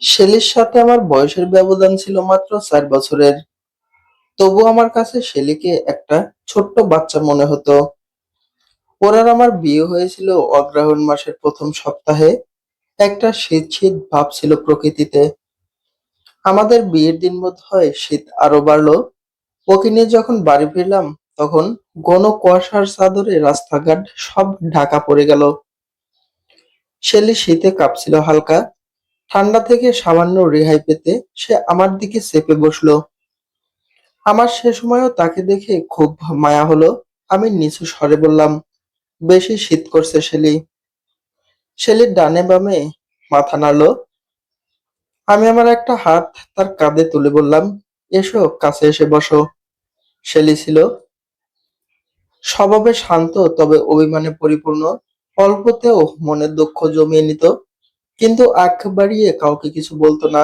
শেলির সাথে আমার বয়সের ব্যবধান ছিল মাত্র 4 বছরের। তবু আমার কাছে শেলিকে একটা ছোট্ট বাচ্চা মনে হতো। ওর আর আমার বিয়ে হয়েছিল অগ্রহায়ণ মাসের প্রথম সপ্তাহে। একটা শীত শীত ভাব ছিল প্রকৃতিতে। আমাদের বিয়ের দিন বোধ হয় শীত আরো বাড়লো। ওকে নিয়ে যখন বাড়ি ফিরলাম, তখন ঘন কুয়াশার চাদরে রাস্তাঘাট সব ঢাকা পড়ে গেল। শেলি শীতে কাঁপছিল হালকা। ঠান্ডা থেকে সামান্য রেহাই পেতে সে আমার দিকে চেপে বসলো। আমার সে সময়ও তাকে দেখে খুব মায়া হলো। আমি নিচু স্বরে বললাম, বেশি শীত করছে শেলি। শেলির ডানে বামে মাথা নাড়ল। আমি আমার একটা হাত তার কাঁধে তুলে বললাম, এসো কাছে এসে বসো। শেলি ছিল স্বভাবে শান্ত, তবে অভিমানে পরিপূর্ণ। অল্পতেও মনের দুঃখ জমিয়ে নিত, কিন্তু আখ বাড়িয়ে কাউকে কিছু বলতো না।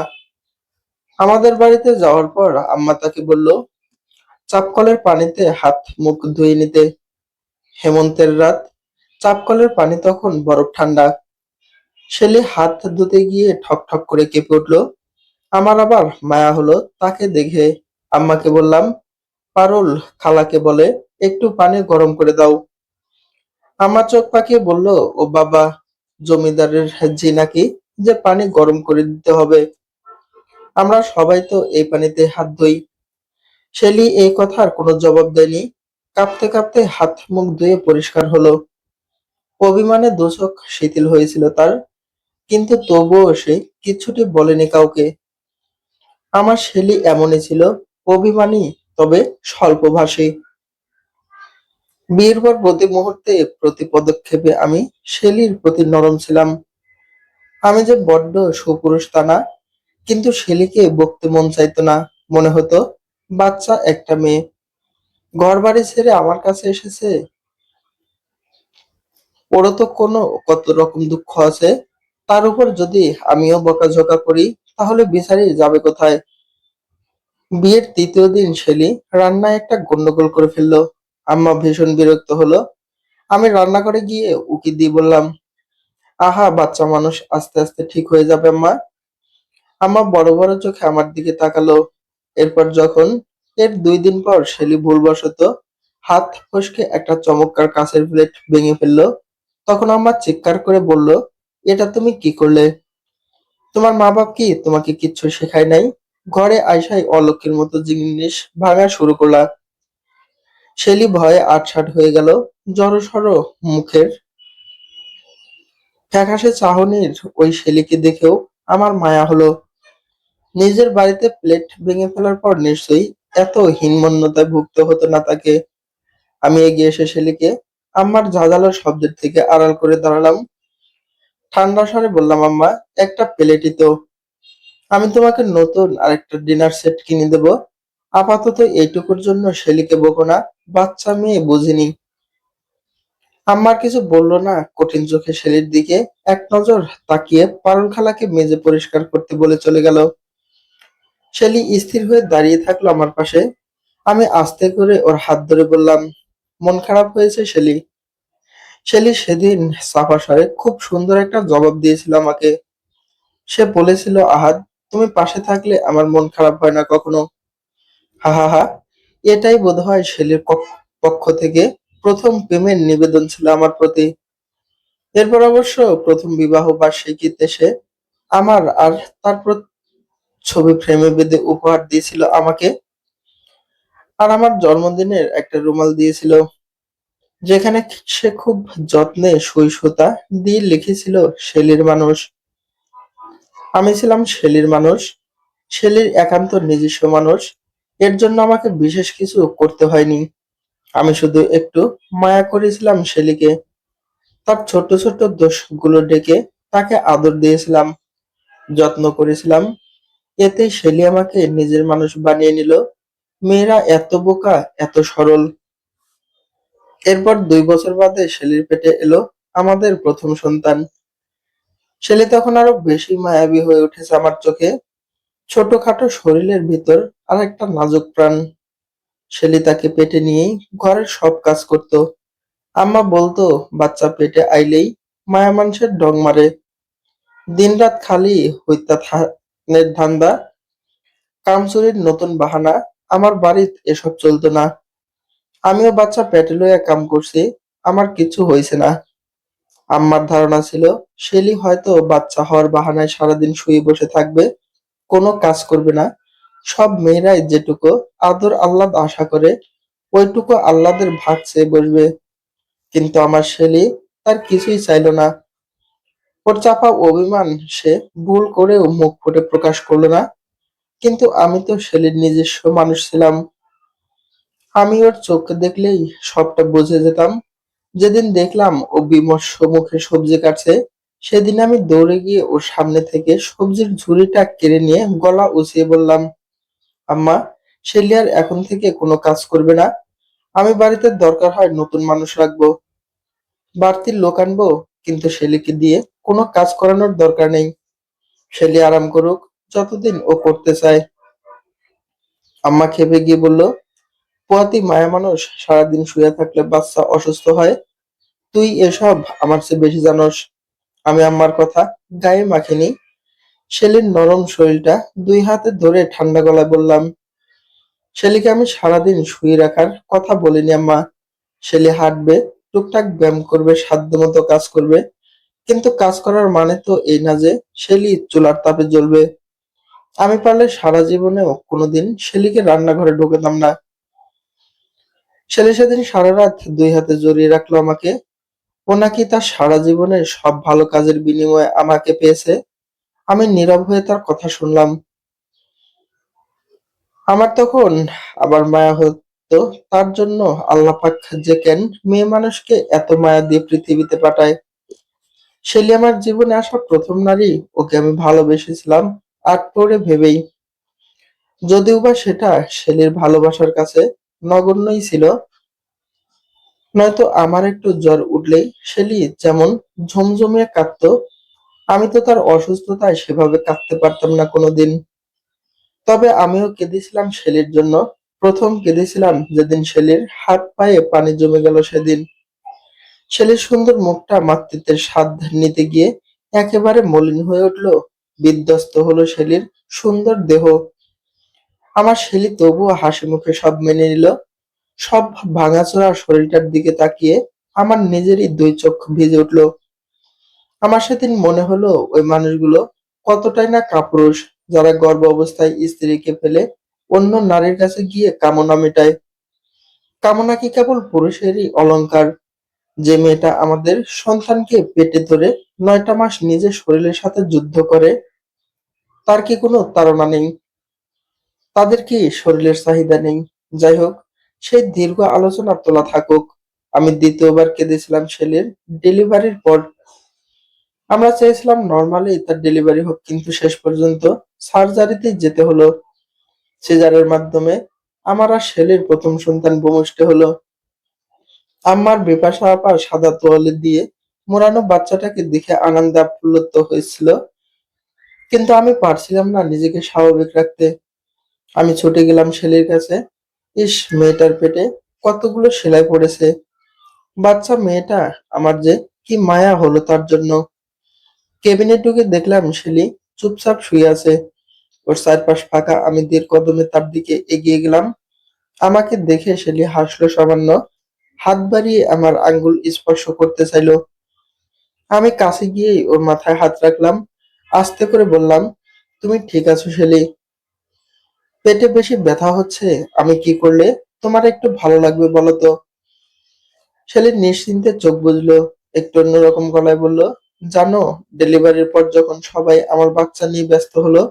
আমাদের বাড়িতে যাওয়ার পর আম্মা তাকে বলল, চাপকলের পানিতে হাত মুখ ধুয়ে নিতে। হেমন্তের রাত, চাপকলের পানি তখন বরফ ঠান্ডা। শেলি হাত ধুতে গিয়ে ঠক ঠক করে কেঁপে উঠল। আমার আবার মায়া হলো তাকে দেখে। আম্মাকে বললাম, পারুল খালাকে বলে একটু পানি গরম করে দাও। আম্মা চোখ পাকিয়ে বলল, ও বাবা, জমিদারের জি নাকি যে পানি গরম করে দিতে হবে? আমরা সবাই তো এই পানিতে হাত ধুই। শেলি এই কথার কোনো জবাব দেয়নি। কাঁপতে কাঁপতে হাত মুখ ধুয়ে পরিষ্কার হলো। অভিমানে দোচখ শিথিল হয়েছিল তার, কিন্তু তবুও সে কিচ্ছুটি বলেনি কাউকে। আমার শেলী এমনই ছিল, অভিমানী, তবে স্বল্পভাষী। বিয়ের পর প্রতি মুহূর্তে, প্রতি পদক্ষেপে আমি শেলীর প্রতি নরম ছিলাম। আমি যে বড্ড সুপুরুষ তা না, কিন্তু শেলীকে বকতে মন চাইতো না। মনে হতো বাচ্চা একটা মেয়ে ঘর বাড়ি ছেড়ে আমার কাছে এসেছে। ওরও তো কত রকম দুঃখ আছে। তার উপর যদি আমিও বকাঝকা করি, তাহলে বিচারই যাবে কোথায়? বিয়ের ৩য় দিন শেলী রান্নায় একটা গন্ডগোল করে ফেললো। আম্মা ভীষণ বিরক্ত হলো। আমি রান্নাঘরে গিয়ে উকি দিয়ে বললাম, আহা বাচ্চা মানুষ, আস্তে আস্তে ঠিক হয়ে যাবে আম্মা। আম্মা বড় বড় চোখে আমার দিকে তাকালো। এরপর যখন এর ২ দিন পর শেলী ভুলবশত হাত ফসকে একটা চমৎকার কাঁচের প্লেট ভেঙে ফেললো, তখন আম্মা চিৎকার করে বলল, এটা তুমি কি করলে? তোমার মা বাপ কি তোমাকে কিচ্ছু শেখায় নাই? ঘরে আইসাই অলক্ষীর মতো জিনিস ভাঙা শুরু করলা। শেলী ভয়ে আটসাঁট হয়ে গেল। জড়সড় মুখের ফ্যাকাশে চাহনির ওই শেলীকে দেখেও আমার মায়া হলো। নিজের বাড়িতে প্লেট ভেঙে ফেলার পর নিশ্চয়ই এত হীনমন্যতায় ভুগতে হতো না তাকে। আমি এগিয়ে এসে শেলীকে আম্মার ঝাঁঝালো শব্দের থেকে আড়াল করে দাঁড়ালাম। ঠান্ডা স্বরে বললাম, আম্মা, একটা প্লেটই তো। আমি তোমাকে নতুন আরেকটা ডিনার সেট কিনে দেব। আপাতত এইটুকুর জন্য শেলীকে বকো না, বাচ্চা মেয়ে বুঝিনি। আম্মা আর কিছু বলল না। কঠিন চোখে শেলীর দিকে এক নজর তাকিয়ে পারুল খালাকে মেজে পরিষ্কার করতে বলে চলে গেল। শেলী স্থির হয়ে দাঁড়িয়ে থাকলো আমার পাশে। আমি আস্তে করে ওর হাত ধরে বললাম, মন খারাপ হয়েছে শেলী? শেলী সেদিন চাপা স্বরে খুব সুন্দর একটা জবাব দিয়েছিল আমাকে। সে বলেছিল, আহাদ, তুমি পাশে থাকলে আমার মন খারাপ হয় না কখনো। হা হা হা। এটাই বোধহয় শেলীর পক্ষ থেকে প্রথম প্রেমের নিবেদন ছিল আমার প্রতি। এরপর অবশ্য প্রথম বিবাহ বার্ষিকীতে সে আমার আর তার ছবি ফ্রেমে বেঁধে উপহার দিয়েছিল আমাকে। আর আমার জন্মদিনের একটা রুমাল দিয়েছিল, যেখানে সে খুব যত্নে সুই সুতা দিয়ে লিখেছিল, শেলীর মানুষ। আমি ছিলাম শেলীর মানুষ, শেলীর একান্ত নিজস্ব মানুষ। এর জন্য আমাকে বিশেষ কিছু করতে হয়নি। আমি শুধু একটু মায়া করেছিলাম শেলীকে। তার ছোট ছোট দোষগুলো ডেকে তাকে আদর দিয়েছিলাম, যত্ন করেছিলাম। এতেই শেলী আমাকে নিজের মানুষ বানিয়ে নিল। মেয়েরা এত বোকা, এত সরল। এরপর ২ বছর বাদে শেলীর পেটে এলো আমাদের প্রথম সন্তান। শেলী তখন আরো বেশি মায়াবী হয়ে উঠেছে আমার চোখে। ছোটখাটো শরীরের ভিতর আর একটা নাজুক প্রাণ। শেলী তাকে পেটে নিয়েই ঘরের সব কাজ করত। আম্মা বলতো, বাচ্চা পেটে আইলেই মায়া মানুষের ডং মারে। দিনরাত খালি হইতা নের ধান্দা, কামচুরির নতুন বাহানা, আমার বাড়িত এসব চলতো না। আমিও বাচ্চা পেটে লইয়া কাম করছি, আমার কিছু হইছে না। আম্মার ধারণা ছিল শেলী হয়তো বাচ্চা হওয়ার বাহানায় সারাদিন শুয়ে বসে থাকবে, কোনো কাজ করবে না। সব মেয়েরাই যেটুকু আদর আহ্লাদ আশা করে ওইটুকু আহ্লাদের ভাগ চেয়ে বসবে। কিন্তু আমার শেলী তার কিছুই চাইল না। ওর চাপা অভিমান সে ভুল করেও মুখ ফুটে প্রকাশ করলো না। কিন্তু আমি তো শেলীর নিজস্ব মানুষ ছিলাম। আমি ওর চোখ দেখলেই সবটা বুঝে যেতাম। যেদিন দেখলাম ও বিমর্ষ মুখে সবজি কাটছে, সেদিন আমি দৌড়ে গিয়ে ওর সামনে থেকে সবজির ঝুড়িটা কেড়ে নিয়ে গলা উঁচিয়ে বললাম, আম্মা, শেলী আর এখন থেকে কোনো কাজ করবে না। আমি বাড়িতে দরকার হয় নতুন মানুষ রাখবো, বাড়তি লোক আনবো, কিন্তু শেলীকে দিয়ে কোনো কাজ করানোর দরকার নেই। শেলী আরাম করুক যতদিন ও করতে চায়। আম্মা খেপে গিয়ে বলল, পোয়াতি মায়া মানুষ সারাদিন শুয়ে থাকলে বাচ্চা অসুস্থ হয়, তুই এসব আমার চেয়ে বেশি জানোস। আমি আম্মার কথা গায়ে মাখিনি। শেলীর নরম শরীরটা দুই হাতে ধরে ঠান্ডা গলায় বললাম, শেলীকে আমি সারাদিন শুয়ে রাখার কথা বলিনি আম্মা। শেলী হাঁটবে, টুকটাক ব্যায়াম করবে, সাধ্যমতো কাজ করবে, কিন্তু কাজ করার মানে তো এই না যে শেলী চুলার তাপে জ্বলবে। আমি পারলে সারা জীবনেও কোনোদিন শেলীকে রান্নাঘরে ঢোকাতাম না। শেলী সেদিন সারা রাত দুই হাতে জড়িয়ে রাখলো আমাকে। ও নাকি তার সারা জীবনের সব ভালো কাজের বিনিময়ে আমাকে পেয়েছে। আমি নীরব হয়ে তার কথা শুনলাম। আমার তখন আবার মায়া হতো তার জন্য, আল্লাহ পাক যে কেন মেয়ে মানুষকে এত মায়া দিয়ে পৃথিবীতে পাঠায়। শেলী আমার জীবনে আসা প্রথম নারী, ওকে আমি ভালোবেসেছিলাম আটপৌরে ভেবেই। যদিও বা সেটা শেলীর ভালোবাসার কাছে নগণ্যই ছিল। নয়তো আমার একটু জ্বর উঠলেই শেলী যেমন ঝমঝমিয়ে কাঁদতো, আমি তো তার অসুস্থতায় সেভাবে কাঁদতে পারতাম না কোনোদিন। তবে আমিও কেঁদেছিলাম শেলীর জন্য। প্রথম কেঁদেছিলাম যেদিন শেলীর হাত পায়ে পানি জমে গেল সেদিন। শেলীর সুন্দর মুখটা মাতৃত্বের স্বাদ নিতে গিয়ে একেবারে মলিন হয়ে উঠল। বিধ্বস্ত হলো শেলীর সুন্দর দেহ। আমার শেলী তবুও হাসি মুখে সব মেনে নিল। সব ভাঙাচোরা শরীরটার দিকে তাকিয়ে আমার নিজেরই দুই চোখ ভিজে উঠল। আমার সেদিন মনে হলো ওই মানুষগুলো কতটাই না কাপুরুষ, যারা গর্ভ অবস্থায় স্ত্রীকে ফেলে অন্য নারীর কাছে গিয়ে কামনা মেটায়। কামনা কি কেবল পুরুষেরই অলংকার? যে মেয়েটা আমাদের সন্তানকে পেটে ধরে ৯টা মাস নিজের শরীরের সাথে যুদ্ধ করে, তার কি কোনো তাড়না নেই? তাদের কি শরীরের চাহিদা নেই? যাই হোক, সেই দীর্ঘ আলোচনা তোলা থাকুক। আমি দ্বিতীয়বার কেঁদেছিলাম শেলীর ডেলিভারির পর। আমরা চেয়েছিলাম নরমালি তার ডেলিভারি হোক, কিন্তু শেষ পর্যন্ত সার্জারিতেই যেতে হলো। সিজারের মাধ্যমে আমার আর শেলীর প্রথম সন্তান ভূমিষ্ঠ হলো। আম্মার বিপাশা আপা সাদা তোয়ালে দিয়ে মোড়ানো বাচ্চাটাকে দেখে আনন্দে আপ্লুত হয়েছিল, কিন্তু আমি পারছিলাম না নিজেকে স্বাভাবিক রাখতে। আমি ছুটে গেলাম শেলীর কাছে। ইস, মেয়েটার পেটে কতগুলো সেলাই পড়েছে! বাচ্চা মেয়েটা, আমার যে কি মায়া হলো তার জন্য। কেবিনে ঢুকে দেখলাম শেলী চুপচাপ শুয়ে আছে, ওর চারপাশ ফাঁকা। আমি ধীর কদমে তার দিকে এগিয়ে গেলাম। আমাকে দেখে শেলী হাসলো সামান্য, হাত বাড়িয়ে আমার আঙ্গুল স্পর্শ করতে চাইলো। আমি কাছে গিয়েই ওর মাথায় হাত রাখলাম, আস্তে করে বললাম, তুমি ঠিক আছো শেলী? পেটে বেশি ব্যথা হচ্ছে? আমি কি করলে তোমার একটু ভালো লাগবে বলো তো? শেলী নিশ্চিন্তে চোখ বুজলো, একটু অন্যরকম গলায় বলল, জানো, ডেলিভারির পর যখন সবাই আমার বাচ্চা নিয়ে ব্যস্ত হলো,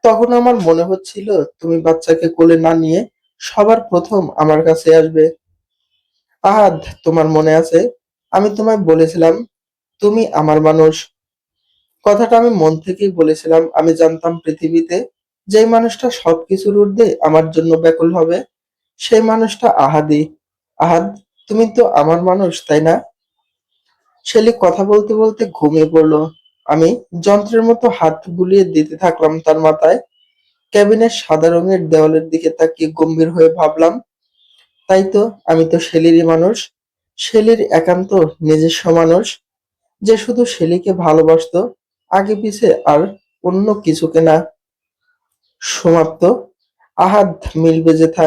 তখন আমার মনে হচ্ছিল তুমি বাচ্চাকে কোলে না নিয়ে সবার প্রথম আমার কাছে আসবে। আহাদ, তোমার মনে আছে আমি তোমায় বলেছিলাম তুমি আমার মানুষ? কথাটা আমি মন থেকেই বলেছিলাম। আমি জানতাম পৃথিবীতে যেই মানুষটা সবকিছুর ঊর্ধ্বে আমার জন্য ব্যাকুল হবে, সেই মানুষটা আহাদই। আহাদ, তুমি তো আমার মানুষ, তাই না? শেলী কথা বলতে বলতে ঘুমিয়ে পড়ল। আমি যন্ত্রের মতো হাত বুলিয়ে দিতে থাকলাম তার মাথায়। কেবিনের সাদা রঙের দেওয়ালের দিকে তাকিয়ে গম্ভীর হয়ে ভাবলাম, তাই তো, আমি তো শেলীরই মানুষ। শেলীর একান্ত নিজস্ব মানুষ, যে শুধু শেলীকে ভালোবাসতো, আগে পিছে আর অন্য কিছুকে না। সমাপ্ত। আহাদ মিলবে যেথা।